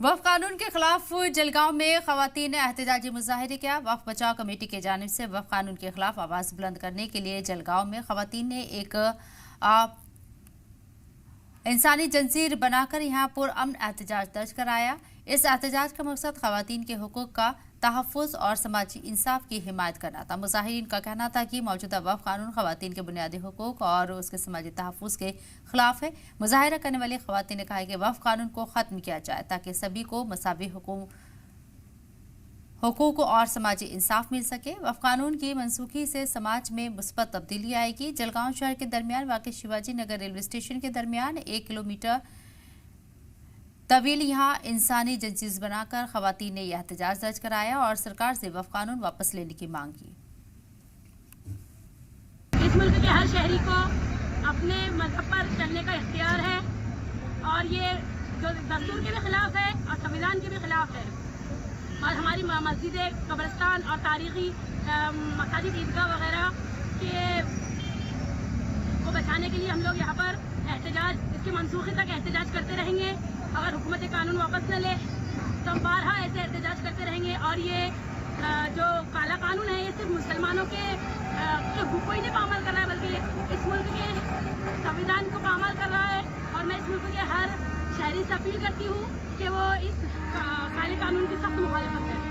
वक्फ कानून के खिलाफ जलगांव में खवातीन ने एहतजाजी मुजाहिरे किया। वक्फ बचाओ कमेटी की जानिब से वक्फ कानून के खिलाफ आवाज बुलंद करने के लिए जलगांव में खवातीन ने एक इंसानी जंजीर बनाकर यहां पुरअमन एहतजाज दर्ज कराया। इस एहतजाज का मकसद खवातीन के हुकूक का तहफ़्फ़ुज़ और समाजी इंसाफ की हिमायत करना था। मुजाहिरीन का कहना था कि मौजूदा वक्फ कानून खवातीन के बुनियादी हुकूक और उसके समाजी तहफ़्फ़ुज़ के खिलाफ है। मुजाहिरा करने वाली खवातीन ने कहा है कि वक्फ कानून को ख़त्म किया जाए ताकि सभी को मसावी हुकूक और समाजी इंसाफ मिल सके। वक्फ कानून की मनसूखी से समाज में मुस्बत तब्दीली आएगी। जलगांव शहर के दरमियान वाक़ शिवाजी नगर रेलवे स्टेशन के दरमियान 1 किलोमीटर तवील यहाँ इंसानी जंजीर बनाकर खवातीन ने यह एहतजाज दर्ज कराया और सरकार से वक्फ कानून वापस लेने की मांग की। इस मुल्क के हर शहरी को अपने मजहब पर चलने का इख्तियार है और ये जो दस्तूर के भी खिलाफ है और संविधान के भी खिलाफ है। और हमारी मस्जिदें, कब्रिस्तान और तारीखी मसाजिद, ईदगाह वगैरह के को बचाने के लिए हम लोग यहाँ पर एहतजाज, इसकी मनसूखी तक एहतजाज करते रहेंगे। अगर हुकूमत कानून वापस न ले तो हम बारहा ऐसे एहतजाज करते रहेंगे। और ये जो काला कानून है ये सिर्फ मुसलमानों के हुकूक को ही नहीं पामाल कर रहा है, बल्कि इस मुल्क के संविधान को पामाल कर रहा है। और मैं इस मुल्क के हर शहरी से अपील करती हूँ कि वो इस काले कानून की सख्त मुखालिफत करें।